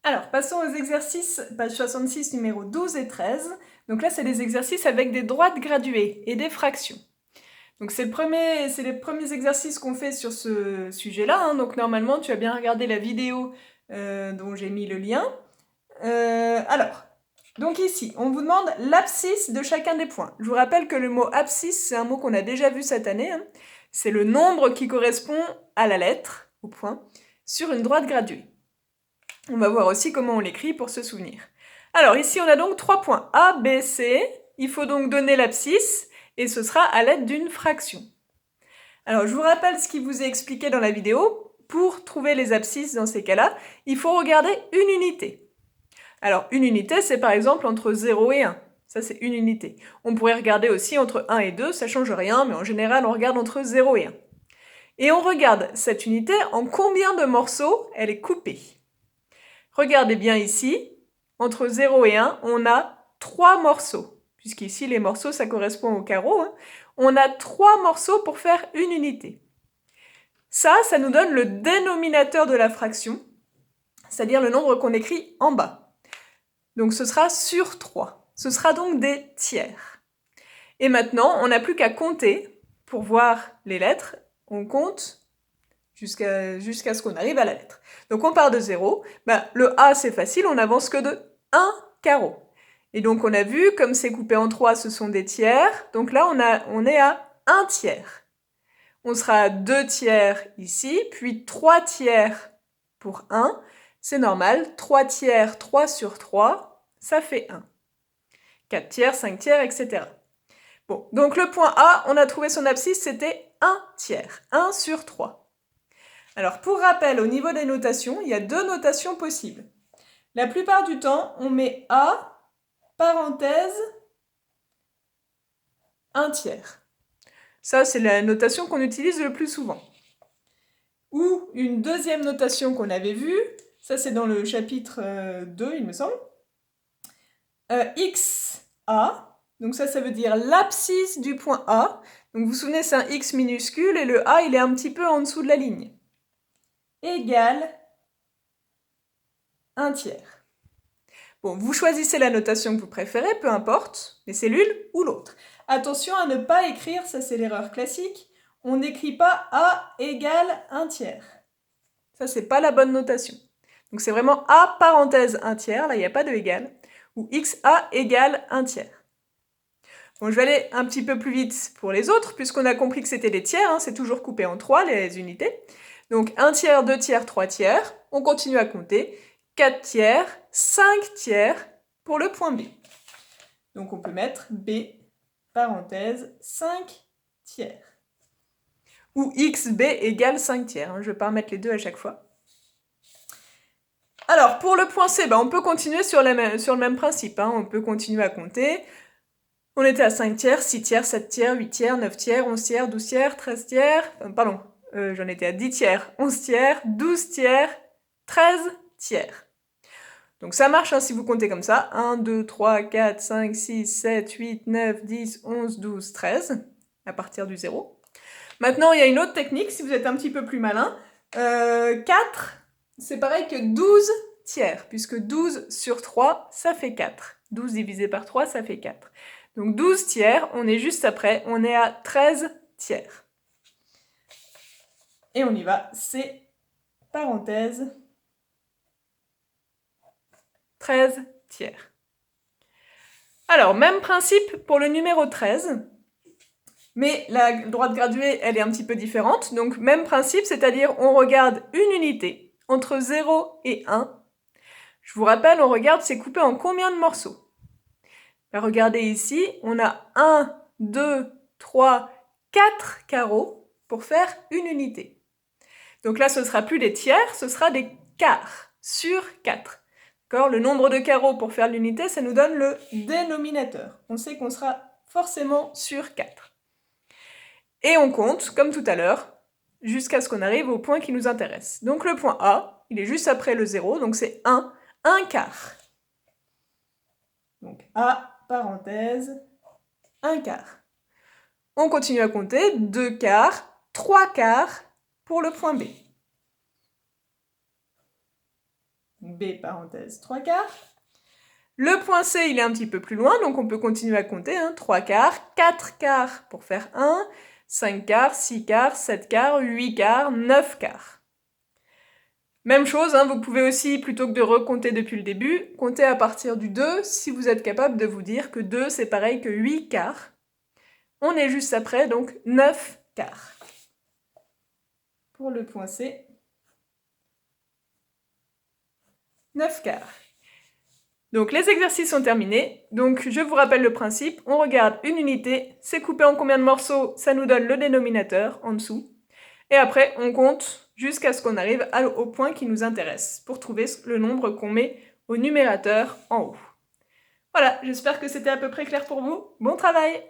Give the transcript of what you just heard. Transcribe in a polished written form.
Alors, passons aux exercices, page 66, numéro 12 et 13. Donc là, c'est des exercices avec des droites graduées et des fractions. Donc c'est les premiers exercices qu'on fait sur ce sujet-là. Donc normalement, tu as bien regardé la vidéo dont j'ai mis le lien. Donc ici, on vous demande l'abscisse de chacun des points. Je vous rappelle que le mot abscisse, c'est un mot qu'on a déjà vu cette année. C'est le nombre qui correspond à la lettre, au point, sur une droite graduée. On va voir aussi comment on l'écrit pour se souvenir. Alors ici, on a donc 3 points A, B, C. Il faut donc donner l'abscisse et ce sera à l'aide d'une fraction. Alors je vous rappelle ce qui vous est expliqué dans la vidéo. Pour trouver les abscisses dans ces cas-là, il faut regarder une unité. Alors une unité, c'est par exemple entre 0 et 1. Ça, c'est une unité. On pourrait regarder aussi entre 1 et 2, ça ne change rien, mais en général, on regarde entre 0 et 1. Et on regarde cette unité en combien de morceaux elle est coupée. Regardez bien ici, entre 0 et 1, on a 3 morceaux. Puisqu'ici, les morceaux, ça correspond au carreau. On a 3 morceaux pour faire une unité. Ça nous donne le dénominateur de la fraction, c'est-à-dire le nombre qu'on écrit en bas. Donc ce sera sur 3. Ce sera donc des tiers. Et maintenant, on n'a plus qu'à compter pour voir les lettres. On compte jusqu'à ce qu'on arrive à la lettre. Donc on part de 0. Le A, c'est facile, on n'avance que de 1 carreau. Et donc on a vu, comme c'est coupé en 3, ce sont des tiers. Donc là, on est à 1 tiers. On sera à 2 tiers ici, puis 3 tiers pour 1. C'est normal, 3 tiers, 3 sur 3, ça fait 1. 4 tiers, 5 tiers, etc. Bon, donc le point A, on a trouvé son abscisse, c'était 1 tiers, 1 sur 3. Alors pour rappel, au niveau des notations, il y a 2 notations possibles. La plupart du temps, on met A, parenthèse, 1 tiers. Ça, c'est la notation qu'on utilise le plus souvent. Ou une deuxième notation qu'on avait vue, ça c'est dans le chapitre 2, il me semble. XA, donc ça veut dire l'abscisse du point A. Donc vous vous souvenez, c'est un X minuscule et le A, il est un petit peu en dessous de la ligne. Égale 1 tiers. Bon, vous choisissez la notation que vous préférez, peu importe, mais c'est l'une ou l'autre. Attention à ne pas écrire, ça c'est l'erreur classique, on n'écrit pas A égale 1 tiers. Ça, c'est pas la bonne notation. Donc c'est vraiment A parenthèse 1 tiers, là il n'y a pas de égal, ou XA égale 1 tiers. Bon, je vais aller un petit peu plus vite pour les autres, puisqu'on a compris que c'était des tiers, c'est toujours coupé en 3 les unités. Donc 1 tiers, 2 tiers, 3 tiers, on continue à compter, 4 tiers, 5 tiers pour le point B. Donc on peut mettre B, parenthèse, 5 tiers. Ou XB égale 5 tiers, je ne vais pas remettre les deux à chaque fois. Alors, pour le point C, on peut continuer sur le même principe. On peut continuer à compter. On était à 5 tiers, 6 tiers, 7 tiers, 8 tiers, 9 tiers, 11 tiers, 12 tiers, 13 tiers... j'en étais à 10 tiers, 11 tiers, 12 tiers, 13 tiers. Donc ça marche si vous comptez comme ça. 1, 2, 3, 4, 5, 6, 7, 8, 9, 10, 11, 12, 13, à partir du 0. Maintenant, il y a une autre technique, si vous êtes un petit peu plus malin. 4, c'est pareil que 12 tiers, puisque 12 sur 3, ça fait 4. 12 divisé par 3, ça fait 4. Donc 12 tiers, on est juste après, on est à 13 tiers. Et on y va, c'est parenthèse 13 tiers. Alors, même principe pour le numéro 13, mais la droite graduée, elle est un petit peu différente. Donc, même principe, c'est-à-dire on regarde une unité entre 0 et 1. Je vous rappelle, on regarde c'est coupé en combien de morceaux. Regardez ici, on a 1, 2, 3, 4 carreaux pour faire une unité. Donc là, ce ne sera plus des tiers, ce sera des quarts sur 4. Le nombre de carreaux pour faire l'unité, ça nous donne le dénominateur. On sait qu'on sera forcément sur 4. Et on compte, comme tout à l'heure, jusqu'à ce qu'on arrive au point qui nous intéresse. Donc le point A, il est juste après le 0, donc c'est 1 quart. Donc A, parenthèse, 1 quart. On continue à compter, 2 quarts, 3 quarts pour le point B. B parenthèse 3/4. Le point C, il est un petit peu plus loin, donc on peut continuer à compter. 3/4, 4/4 pour faire 1, 5/4, 6/4, 7/4, 8/4, 9/4. Même chose, vous pouvez aussi, plutôt que de recompter depuis le début, compter à partir du 2 si vous êtes capable de vous dire que 2 c'est pareil que 8/4. On est juste après, donc 9/4. Pour le point C, 9/4. Donc les exercices sont terminés, donc je vous rappelle le principe, on regarde une unité, c'est coupé en combien de morceaux, ça nous donne le dénominateur en dessous, et après on compte jusqu'à ce qu'on arrive au point qui nous intéresse, pour trouver le nombre qu'on met au numérateur en haut. Voilà, j'espère que c'était à peu près clair pour vous, bon travail!